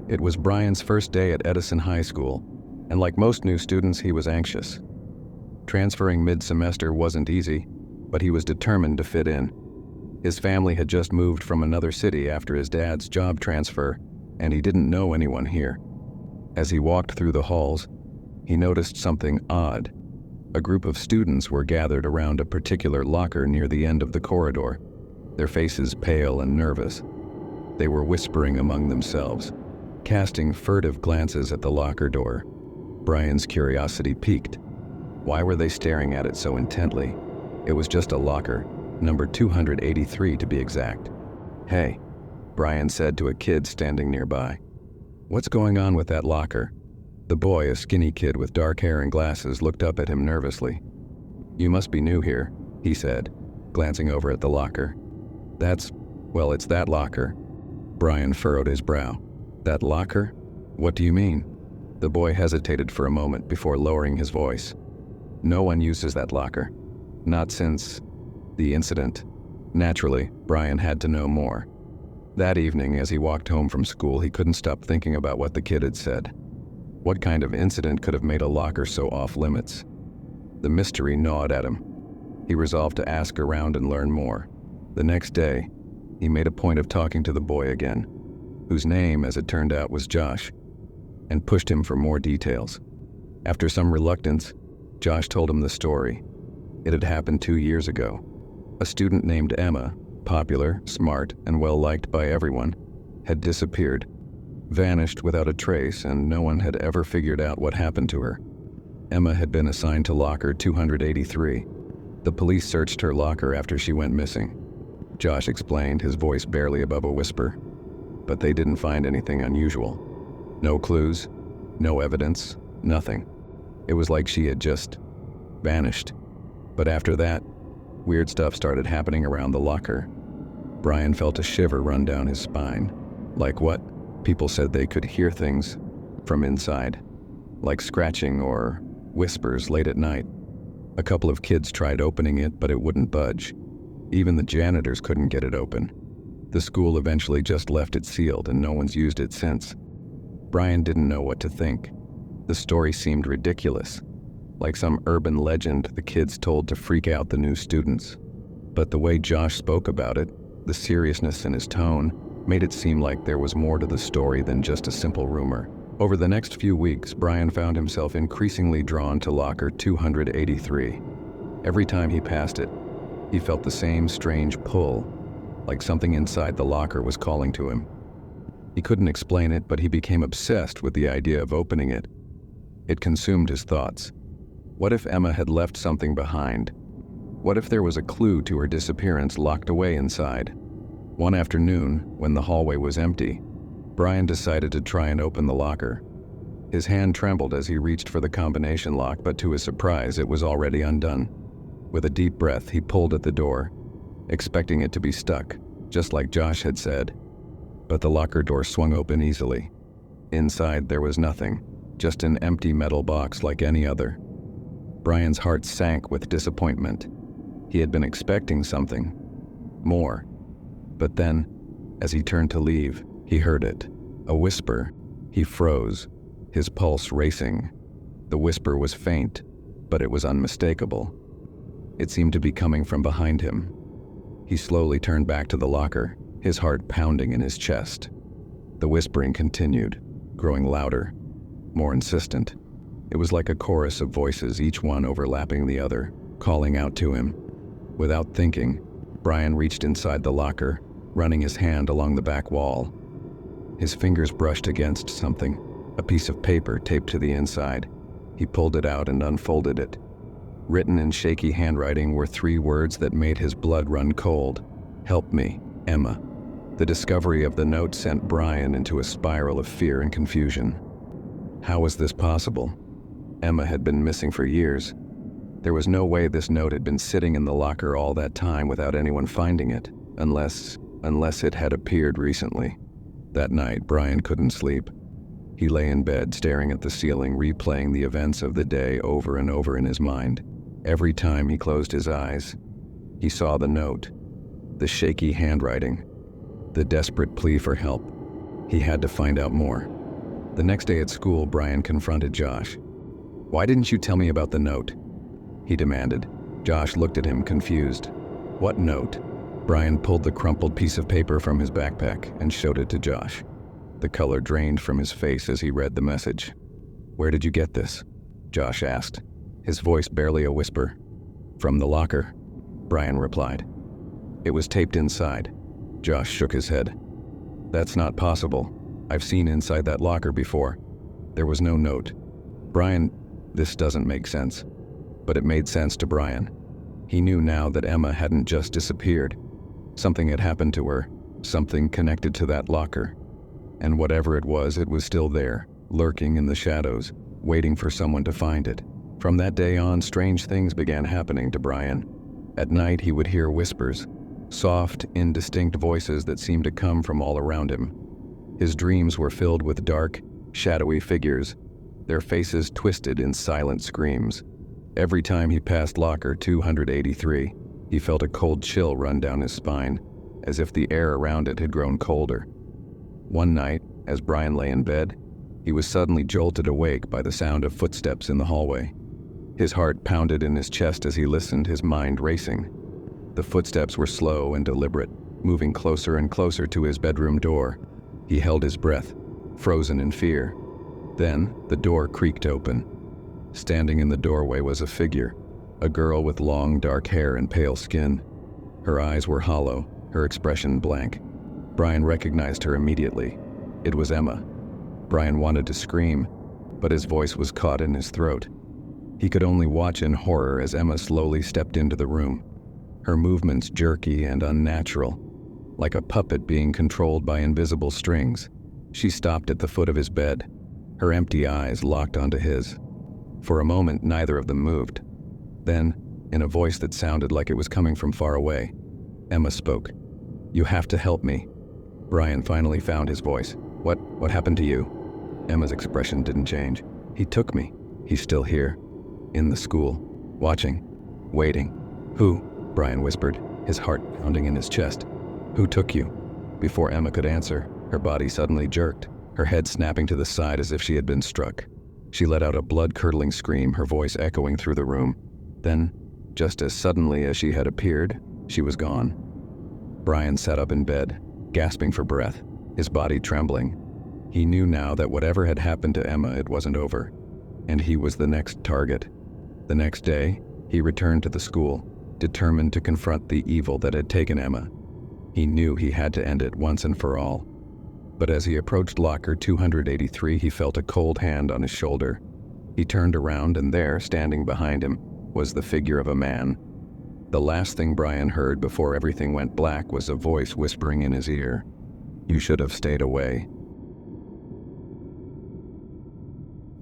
It was Brian's first day at Edison High School, and like most new students, he was anxious. Transferring mid-semester wasn't easy, but he was determined to fit in. His family had just moved from another city after his dad's job transfer, and he didn't know anyone here. As he walked through the halls, he noticed something odd. A group of students were gathered around a particular locker near the end of the corridor, their faces pale and nervous. They were whispering among themselves, casting furtive glances at the locker door. Brian's curiosity piqued. Why were they staring at it so intently? It was just a locker, number 283 to be exact. "Hey," Brian said to a kid standing nearby. "What's going on with that locker?" The boy, a skinny kid with dark hair and glasses, looked up at him nervously. "You must be new here," he said, glancing over at the locker. It's that locker." Brian furrowed his brow. "That locker? What do you mean?" The boy hesitated for a moment before lowering his voice. "No one uses that locker. Not since the incident." Naturally, Brian had to know more. That evening, as he walked home from school, he couldn't stop thinking about what the kid had said. What kind of incident could have made a locker so off-limits? The mystery gnawed at him. He resolved to ask around and learn more. The next day, he made a point of talking to the boy again, whose name, as it turned out, was Josh, and pushed him for more details. After some reluctance, Josh told him the story. It had happened 2 years ago. A student named Emma, popular, smart, and well-liked by everyone, had disappeared, vanished without a trace, and no one had ever figured out what happened to her. Emma had been assigned to locker 283. The police searched her locker after she went missing. Josh explained, his voice barely above a whisper. But they didn't find anything unusual. No clues, no evidence, nothing. It was like she had just vanished. But after that, weird stuff started happening around the locker. Brian felt a shiver run down his spine. Like what? People said they could hear things from inside, like scratching or whispers late at night. A couple of kids tried opening it, but it wouldn't budge. Even the janitors couldn't get it open. The school eventually just left it sealed, and no one's used it since. Brian didn't know what to think. The story seemed ridiculous, like some urban legend the kids told to freak out the new students. But the way Josh spoke about it, the seriousness in his tone, made it seem like there was more to the story than just a simple rumor. Over the next few weeks, Brian found himself increasingly drawn to locker 283. Every time he passed it, he felt the same strange pull, like something inside the locker was calling to him. He couldn't explain it, but he became obsessed with the idea of opening it. It consumed his thoughts. What if Emma had left something behind? What if there was a clue to her disappearance locked away inside? One afternoon, when the hallway was empty, Brian decided to try and open the locker. His hand trembled as he reached for the combination lock, but to his surprise, it was already undone. With a deep breath, he pulled at the door, expecting it to be stuck, just like Josh had said. But the locker door swung open easily. Inside, there was nothing, just an empty metal box like any other. Brian's heart sank with disappointment. He had been expecting something more. But then, as he turned to leave, he heard it. A whisper. He froze, his pulse racing. The whisper was faint, but it was unmistakable. It seemed to be coming from behind him. He slowly turned back to the locker, his heart pounding in his chest. The whispering continued, growing louder, more insistent. It was like a chorus of voices, each one overlapping the other, calling out to him. Without thinking, Brian reached inside the locker, running his hand along the back wall. His fingers brushed against something, a piece of paper taped to the inside. He pulled it out and unfolded it. Written in shaky handwriting were 3 words that made his blood run cold. "Help me, Emma." The discovery of the note sent Brian into a spiral of fear and confusion. How was this possible? Emma had been missing for years. There was no way this note had been sitting in the locker all that time without anyone finding it, unless it had appeared recently. That night, Brian couldn't sleep. He lay in bed, staring at the ceiling, replaying the events of the day over and over in his mind. Every time he closed his eyes, he saw the note, the shaky handwriting, the desperate plea for help. He had to find out more. The next day at school, Brian confronted Josh. "Why didn't you tell me about the note?" he demanded. Josh looked at him, confused. "What note?" Brian pulled the crumpled piece of paper from his backpack and showed it to Josh. The color drained from his face as he read the message. "Where did you get this?" Josh asked, his voice barely a whisper. "From the locker," Brian replied. "It was taped inside." Josh shook his head. "That's not possible. I've seen inside that locker before. There was no note." "Brian, this doesn't make sense." But it made sense to Brian. He knew now that Emma hadn't just disappeared. Something had happened to her, something connected to that locker. And whatever it was still there, lurking in the shadows, waiting for someone to find it. From that day on, strange things began happening to Brian. At night, he would hear whispers, soft, indistinct voices that seemed to come from all around him. His dreams were filled with dark, shadowy figures, their faces twisted in silent screams. Every time he passed locker 283, he felt a cold chill run down his spine, as if the air around it had grown colder. One night, as Brian lay in bed, he was suddenly jolted awake by the sound of footsteps in the hallway. His heart pounded in his chest as he listened, his mind racing. The footsteps were slow and deliberate, moving closer and closer to his bedroom door. He held his breath, frozen in fear. Then, the door creaked open. Standing in the doorway was a figure, a girl with long, dark hair and pale skin. Her eyes were hollow, her expression blank. Brian recognized her immediately. It was Emma. Brian wanted to scream, but his voice was caught in his throat. He could only watch in horror as Emma slowly stepped into the room, her movements jerky and unnatural, like a puppet being controlled by invisible strings. She stopped at the foot of his bed, her empty eyes locked onto his. For a moment, neither of them moved. Then, in a voice that sounded like it was coming from far away, Emma spoke. "You have to help me." Brian finally found his voice. What happened to you?" Emma's expression didn't change. "He took me. He's still here. In the school. Watching. Waiting." "Who?" Brian whispered, his heart pounding in his chest. "Who took you?" Before Emma could answer, her body suddenly jerked, her head snapping to the side as if she had been struck. She let out a blood-curdling scream, her voice echoing through the room. Then, just as suddenly as she had appeared, she was gone. Brian sat up in bed, gasping for breath, his body trembling. He knew now that whatever had happened to Emma, it wasn't over, and he was the next target. The next day, he returned to the school, determined to confront the evil that had taken Emma. He knew he had to end it once and for all. But as he approached locker 283, he felt a cold hand on his shoulder. He turned around, and there, standing behind him, was the figure of a man. The last thing Brian heard before everything went black was a voice whispering in his ear, "You should have stayed away."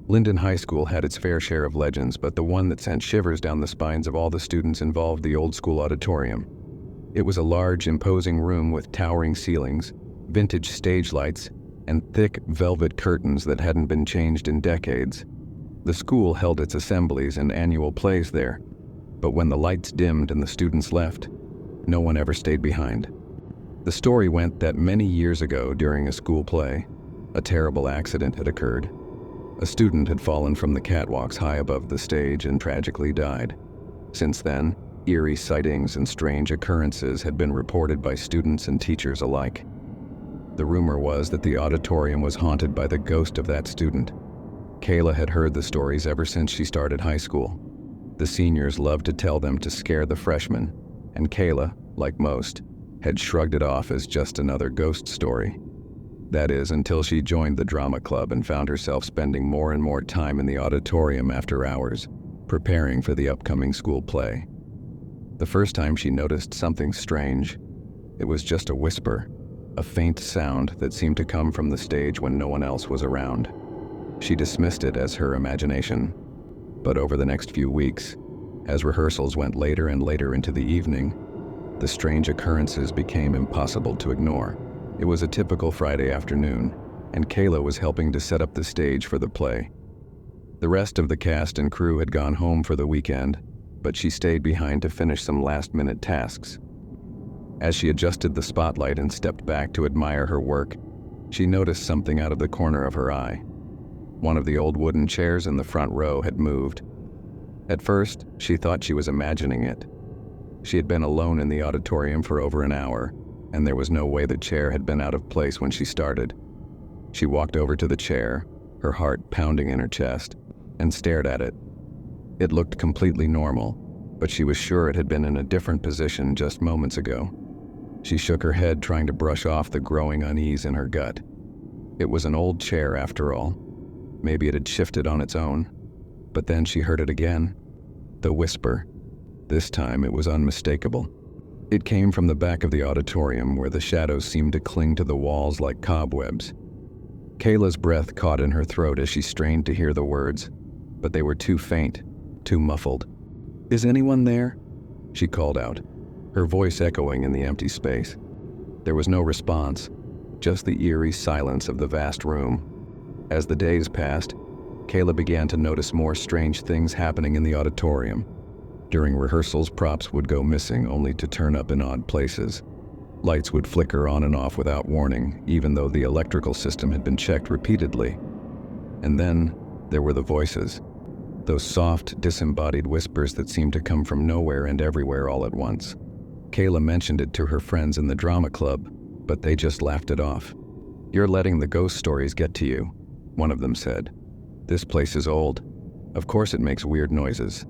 Linden High School had its fair share of legends, but the one that sent shivers down the spines of all the students involved the old school auditorium. It was a large, imposing room with towering ceilings, vintage stage lights, and thick velvet curtains that hadn't been changed in decades. The school held its assemblies and annual plays there, but when the lights dimmed and the students left, no one ever stayed behind. The story went that many years ago, during a school play, a terrible accident had occurred. A student had fallen from the catwalks high above the stage and tragically died. Since then, eerie sightings and strange occurrences had been reported by students and teachers alike. The rumor was that the auditorium was haunted by the ghost of that student. Kayla had heard the stories ever since she started high school. The seniors loved to tell them to scare the freshmen, and Kayla, like most, had shrugged it off as just another ghost story. That is, until she joined the drama club and found herself spending more and more time in the auditorium after hours, preparing for the upcoming school play. The first time she noticed something strange. It was just a whisper, a faint sound that seemed to come from the stage when no one else was around. She dismissed it as her imagination. But over the next few weeks, as rehearsals went later and later into the evening, the strange occurrences became impossible to ignore. It was a typical Friday afternoon, and Kayla was helping to set up the stage for the play. The rest of the cast and crew had gone home for the weekend, but she stayed behind to finish some last-minute tasks. As she adjusted the spotlight and stepped back to admire her work, she noticed something out of the corner of her eye. One of the old wooden chairs in the front row had moved. At first, she thought she was imagining it. She had been alone in the auditorium for over an hour, and there was no way the chair had been out of place when she started. She walked over to the chair, her heart pounding in her chest, and stared at it. It looked completely normal, but she was sure it had been in a different position just moments ago. She shook her head, trying to brush off the growing unease in her gut. It was an old chair after all. Maybe it had shifted on its own. But then she heard it again. The whisper. This time it was unmistakable. It came from the back of the auditorium, where the shadows seemed to cling to the walls like cobwebs. Kayla's breath caught in her throat as she strained to hear the words, but they were too faint, too muffled. "Is anyone there?" she called out, her voice echoing in the empty space. There was no response, just the eerie silence of the vast room. As the days passed, Kayla began to notice more strange things happening in the auditorium. During rehearsals, props would go missing only to turn up in odd places. Lights would flicker on and off without warning, even though the electrical system had been checked repeatedly. And then there were the voices. Those soft, disembodied whispers that seemed to come from nowhere and everywhere all at once. Kayla mentioned it to her friends in the drama club, but they just laughed it off. "You're letting the ghost stories get to you," one of them said. "This place is old. Of course it makes weird noises."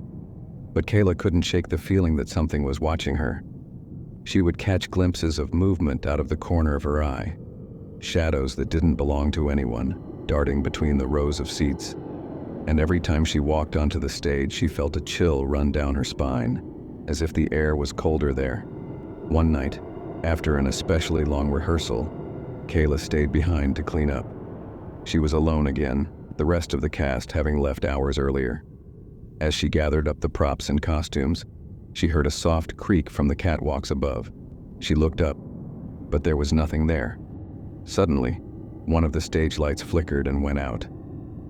But Kayla couldn't shake the feeling that something was watching her. She would catch glimpses of movement out of the corner of her eye, shadows that didn't belong to anyone, darting between the rows of seats. And every time she walked onto the stage, she felt a chill run down her spine, as if the air was colder there. One night, after an especially long rehearsal, Kayla stayed behind to clean up. She was alone again, the rest of the cast having left hours earlier. As she gathered up the props and costumes, she heard a soft creak from the catwalks above. She looked up, but there was nothing there. Suddenly, one of the stage lights flickered and went out,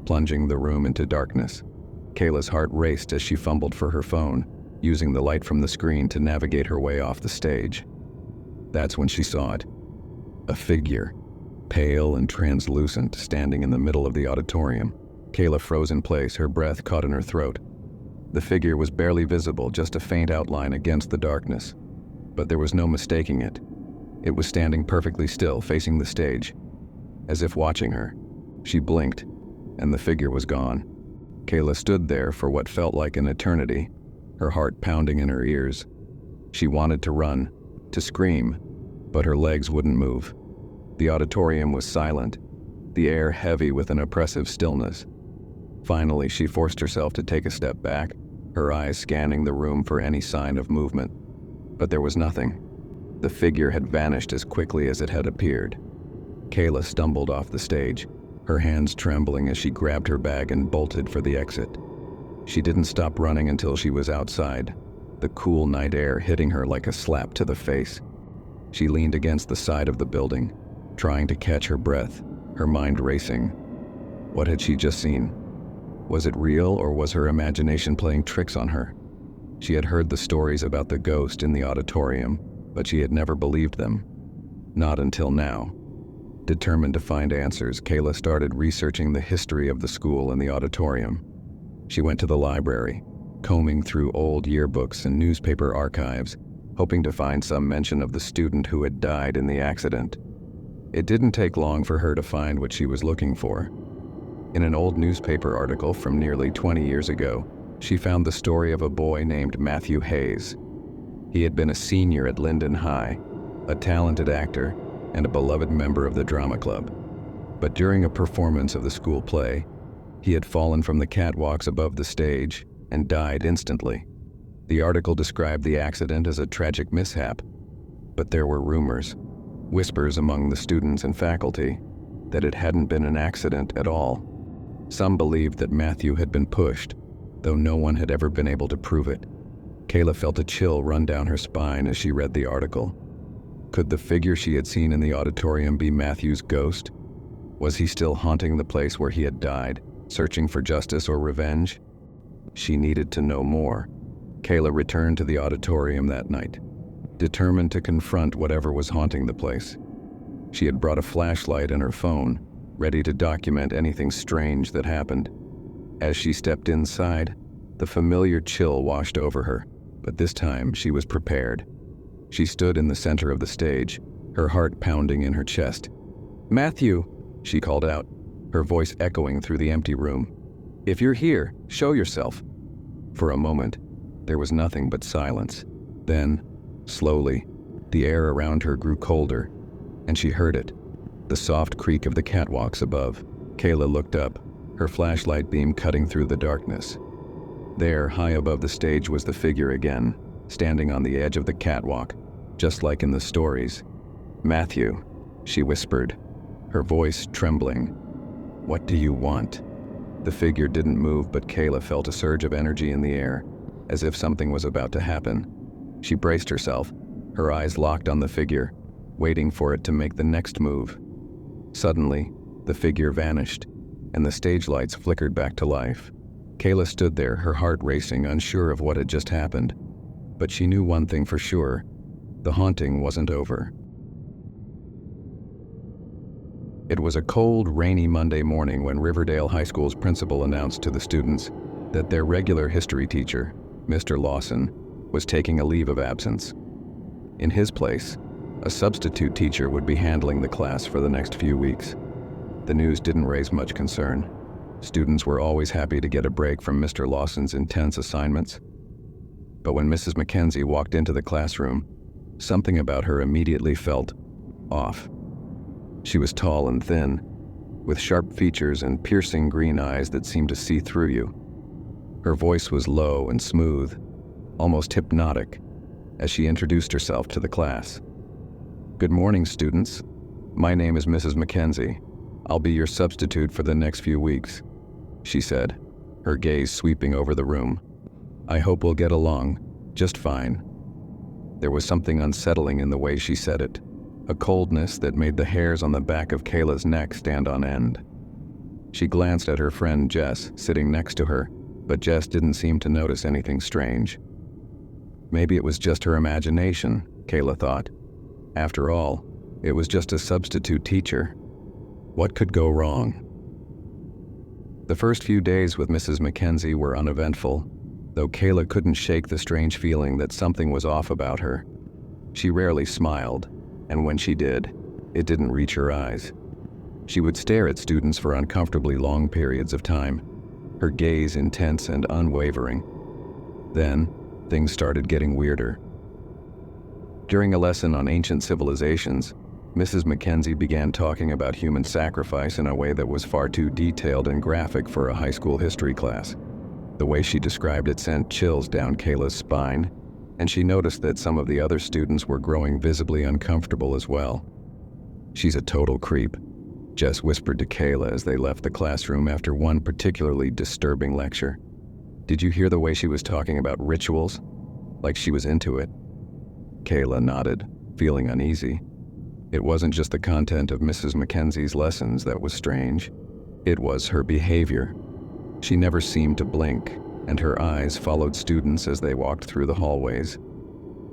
plunging the room into darkness. Kayla's heart raced as she fumbled for her phone, using the light from the screen to navigate her way off the stage. That's when she saw it. A figure, pale and translucent, standing in the middle of the auditorium. Kayla froze in place, her breath caught in her throat. The figure was barely visible, just a faint outline against the darkness. But there was no mistaking it. It was standing perfectly still, facing the stage, as if watching her. She blinked, and the figure was gone. Kayla stood there for what felt like an eternity, her heart pounding in her ears. She wanted to run, to scream, but her legs wouldn't move. The auditorium was silent, the air heavy with an oppressive stillness. Finally, she forced herself to take a step back, her eyes scanning the room for any sign of movement. But there was nothing. The figure had vanished as quickly as it had appeared. Kayla stumbled off the stage, her hands trembling as she grabbed her bag and bolted for the exit. She didn't stop running until she was outside, the cool night air hitting her like a slap to the face. She leaned against the side of the building, trying to catch her breath, her mind racing. What had she just seen? Was it real, or was her imagination playing tricks on her? She had heard the stories about the ghost in the auditorium, but she had never believed them. Not until now. Determined to find answers, Kayla started researching the history of the school and the auditorium. She went to the library, combing through old yearbooks and newspaper archives, hoping to find some mention of the student who had died in the accident. It didn't take long for her to find what she was looking for. In an old newspaper article from nearly 20 years ago, she found the story of a boy named Matthew Hayes. He had been a senior at Linden High, a talented actor, and a beloved member of the drama club. But during a performance of the school play, he had fallen from the catwalks above the stage and died instantly. The article described the accident as a tragic mishap, but there were rumors, whispers among the students and faculty, that it hadn't been an accident at all. Some believed that Matthew had been pushed, though no one had ever been able to prove it. Kayla felt a chill run down her spine as she read the article. Could the figure she had seen in the auditorium be Matthew's ghost? Was he still haunting the place where he had died, searching for justice or revenge? She needed to know more. Kayla returned to the auditorium that night, determined to confront whatever was haunting the place. She had brought a flashlight and her phone, ready to document anything strange that happened. As she stepped inside, the familiar chill washed over her, but this time she was prepared. She stood in the center of the stage, her heart pounding in her chest. "Matthew," she called out, her voice echoing through the empty room. "If you're here, show yourself." For a moment, there was nothing but silence. Then, slowly, the air around her grew colder, and she heard it, the soft creak of the catwalks above. Kayla looked up, her flashlight beam cutting through the darkness. There, high above the stage, was the figure again, standing on the edge of the catwalk, just like in the stories. "Matthew," she whispered, her voice trembling. "What do you want?" The figure didn't move, but Kayla felt a surge of energy in the air, as if something was about to happen. She braced herself, her eyes locked on the figure, waiting for it to make the next move. Suddenly, the figure vanished, and the stage lights flickered back to life. Kayla stood there, her heart racing, unsure of what had just happened. But she knew one thing for sure: the haunting wasn't over. It was a cold, rainy Monday morning when Riverdale High School's principal announced to the students that their regular history teacher, Mr. Lawson, was taking a leave of absence. In his place, a substitute teacher would be handling the class for the next few weeks. The news didn't raise much concern. Students were always happy to get a break from Mr. Lawson's intense assignments. But when Mrs. Mackenzie walked into the classroom, something about her immediately felt off. She was tall and thin, with sharp features and piercing green eyes that seemed to see through you. Her voice was low and smooth, almost hypnotic, as she introduced herself to the class. "Good morning, students. My name is Mrs. Mackenzie. I'll be your substitute for the next few weeks," she said, her gaze sweeping over the room. "I hope we'll get along just fine." There was something unsettling in the way she said it, a coldness that made the hairs on the back of Kayla's neck stand on end. She glanced at her friend Jess, sitting next to her, but Jess didn't seem to notice anything strange. Maybe it was just her imagination, Kayla thought. After all, it was just a substitute teacher. What could go wrong? The first few days with Mrs. Mackenzie were uneventful, though Kayla couldn't shake the strange feeling that something was off about her. She rarely smiled, and when she did, it didn't reach her eyes. She would stare at students for uncomfortably long periods of time, her gaze intense and unwavering. Then, things started getting weirder. During a lesson on ancient civilizations, Mrs. Mackenzie began talking about human sacrifice in a way that was far too detailed and graphic for a high school history class. The way she described it sent chills down Kayla's spine, and she noticed that some of the other students were growing visibly uncomfortable as well. "She's a total creep," Jess whispered to Kayla as they left the classroom after one particularly disturbing lecture. "Did you hear the way she was talking about rituals? Like she was into it." Kayla nodded, feeling uneasy. It wasn't just the content of Mrs. Mackenzie's lessons that was strange. It was her behavior. She never seemed to blink, and her eyes followed students as they walked through the hallways.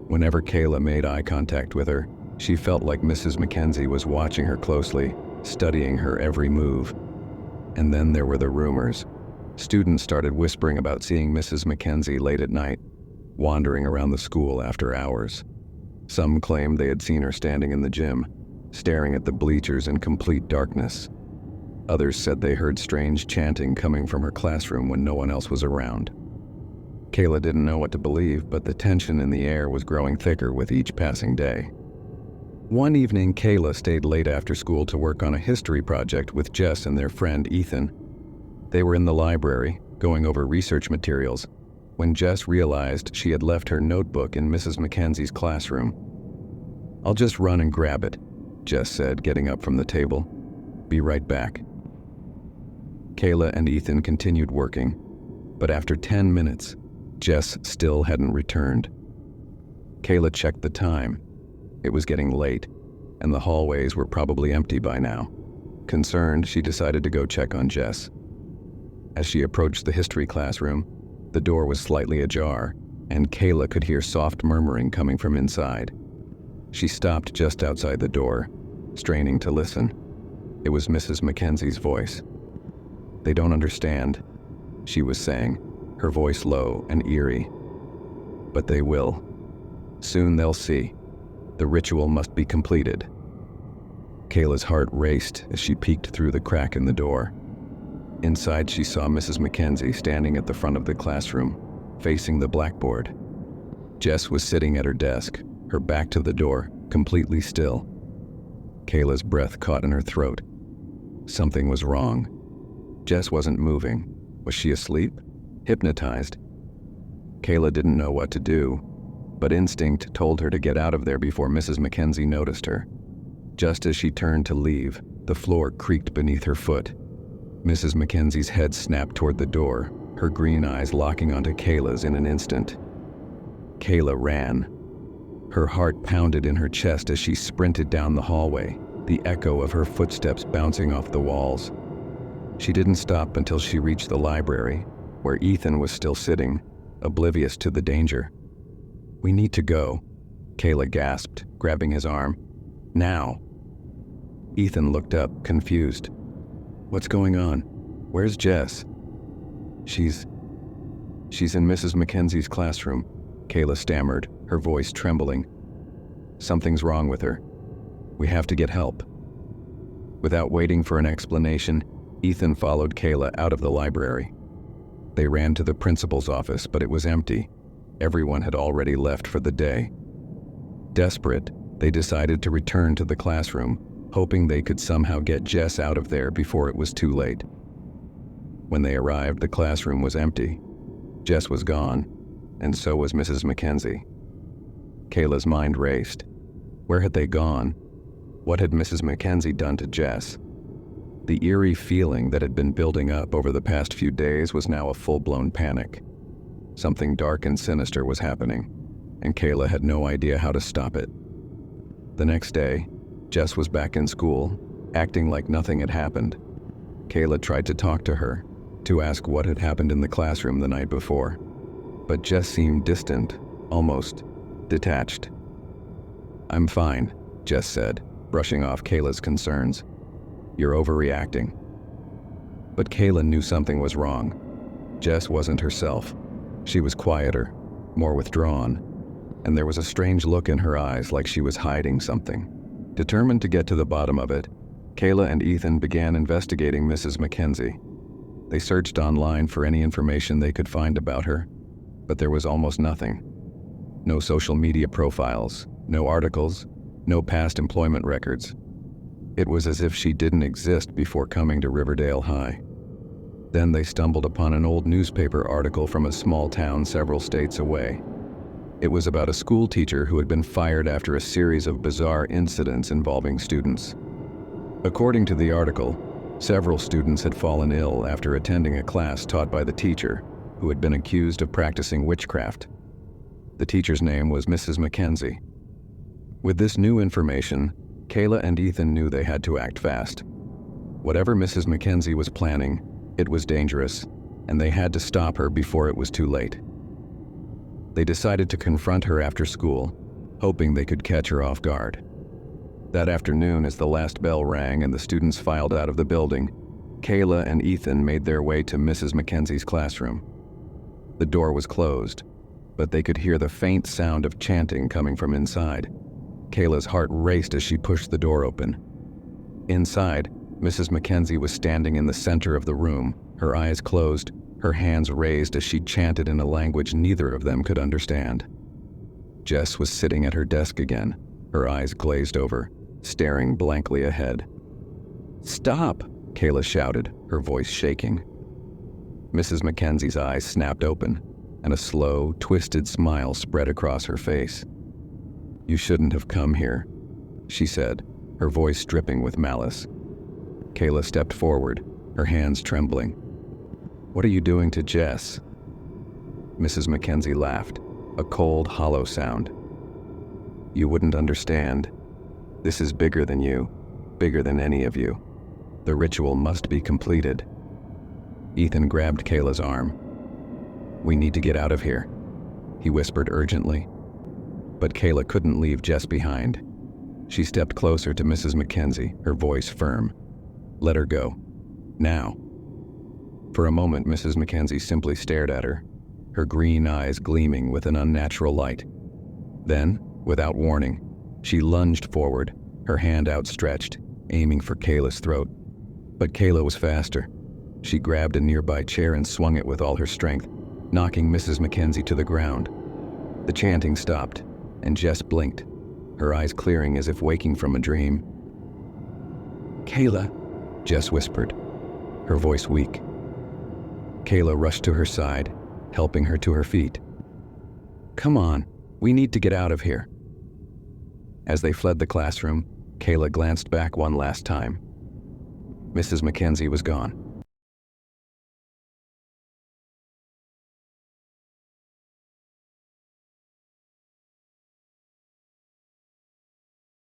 Whenever Kayla made eye contact with her, she felt like Mrs. Mackenzie was watching her closely, studying her every move. And then there were the rumors. Students started whispering about seeing Mrs. Mackenzie late at night, wandering around the school after hours. Some claimed they had seen her standing in the gym, staring at the bleachers in complete darkness. Others said they heard strange chanting coming from her classroom when no one else was around. Kayla didn't know what to believe, but the tension in the air was growing thicker with each passing day. One evening, Kayla stayed late after school to work on a history project with Jess and their friend Ethan. They were in the library, going over research materials, when Jess realized she had left her notebook in Mrs. Mackenzie's classroom. "I'll just run and grab it," Jess said, getting up from the table. "Be right back." Kayla and Ethan continued working, but after 10 minutes, Jess still hadn't returned. Kayla checked the time. It was getting late, and the hallways were probably empty by now. Concerned, she decided to go check on Jess. As she approached the history classroom, the door was slightly ajar, and Kayla could hear soft murmuring coming from inside. She stopped just outside the door, straining to listen. It was Mrs. Mackenzie's voice. "They don't understand," she was saying, her voice low and eerie. "But they will. Soon they'll see. The ritual must be completed." Kayla's heart raced as she peeked through the crack in the door. Inside, she saw Mrs. Mackenzie standing at the front of the classroom, facing the blackboard. Jess was sitting at her desk, her back to the door, completely still. Kayla's breath caught in her throat. Something was wrong. Jess wasn't moving. Was she asleep? Hypnotized? Kayla didn't know what to do, but instinct told her to get out of there before Mrs. Mackenzie noticed her. Just as she turned to leave, the floor creaked beneath her foot. Mrs. Mackenzie's head snapped toward the door, her green eyes locking onto Kayla's in an instant. Kayla ran. Her heart pounded in her chest as she sprinted down the hallway, the echo of her footsteps bouncing off the walls. She didn't stop until she reached the library, where Ethan was still sitting, oblivious to the danger. "We need to go," Kayla gasped, grabbing his arm. "Now." Ethan looked up, confused. "What's going on? Where's Jess?" She's in Mrs. Mackenzie's classroom," Kayla stammered, her voice trembling. "Something's wrong with her. We have to get help." Without waiting for an explanation, Ethan followed Kayla out of the library. They ran to the principal's office, but it was empty. Everyone had already left for the day. Desperate, they decided to return to the classroom, hoping they could somehow get Jess out of there before it was too late. When they arrived, the classroom was empty. Jess was gone, and so was Mrs. Mackenzie. Kayla's mind raced. Where had they gone? What had Mrs. Mackenzie done to Jess? The eerie feeling that had been building up over the past few days was now a full-blown panic. Something dark and sinister was happening, and Kayla had no idea how to stop it. The next day, Jess was back in school, acting like nothing had happened. Kayla tried to talk to her, to ask what had happened in the classroom the night before, but Jess seemed distant, almost detached. "I'm fine," Jess said, brushing off Kayla's concerns. "You're overreacting." But Kayla knew something was wrong. Jess wasn't herself. She was quieter, more withdrawn, and there was a strange look in her eyes like she was hiding something. Determined to get to the bottom of it, Kayla and Ethan began investigating Mrs. Mackenzie. They searched online for any information they could find about her, but there was almost nothing. No social media profiles, no articles, no past employment records. It was as if she didn't exist before coming to Riverdale High. Then they stumbled upon an old newspaper article from a small town several states away. It was about a school teacher who had been fired after a series of bizarre incidents involving students. According to the article, several students had fallen ill after attending a class taught by the teacher, who had been accused of practicing witchcraft. The teacher's name was Mrs. Mackenzie. With this new information, Kayla and Ethan knew they had to act fast. Whatever Mrs. Mackenzie was planning, it was dangerous, and they had to stop her before it was too late. They decided to confront her after school, hoping they could catch her off guard. That afternoon, as the last bell rang and the students filed out of the building, Kayla and Ethan made their way to Mrs. Mackenzie's classroom. The door was closed, but they could hear the faint sound of chanting coming from inside. Kayla's heart raced as she pushed the door open. Inside, Mrs. Mackenzie was standing in the center of the room, her eyes closed, her hands raised as she chanted in a language neither of them could understand. Jess was sitting at her desk again, her eyes glazed over, staring blankly ahead. "Stop!" Kayla shouted, her voice shaking. Mrs. Mackenzie's eyes snapped open, and a slow, twisted smile spread across her face. "You shouldn't have come here," she said, her voice dripping with malice. Kayla stepped forward, her hands trembling. "What are you doing to Jess?" Mrs. Mackenzie laughed, a cold, hollow sound. "You wouldn't understand. This is bigger than you, bigger than any of you. The ritual must be completed." Ethan grabbed Kayla's arm. "We need to get out of here," he whispered urgently. But Kayla couldn't leave Jess behind. She stepped closer to Mrs. Mackenzie, her voice firm. Let her go. Now. For a moment, Mrs. Mackenzie simply stared at her, her green eyes gleaming with an unnatural light. Then, without warning, she lunged forward, her hand outstretched, aiming for Kayla's throat. But Kayla was faster. She grabbed a nearby chair and swung it with all her strength, knocking Mrs. Mackenzie to the ground. The chanting stopped, and Jess blinked, her eyes clearing as if waking from a dream. "Kayla," Jess whispered, her voice weak. Kayla rushed to her side, helping her to her feet. "Come on, we need to get out of here." As they fled the classroom, Kayla glanced back one last time. Mrs. Mackenzie was gone.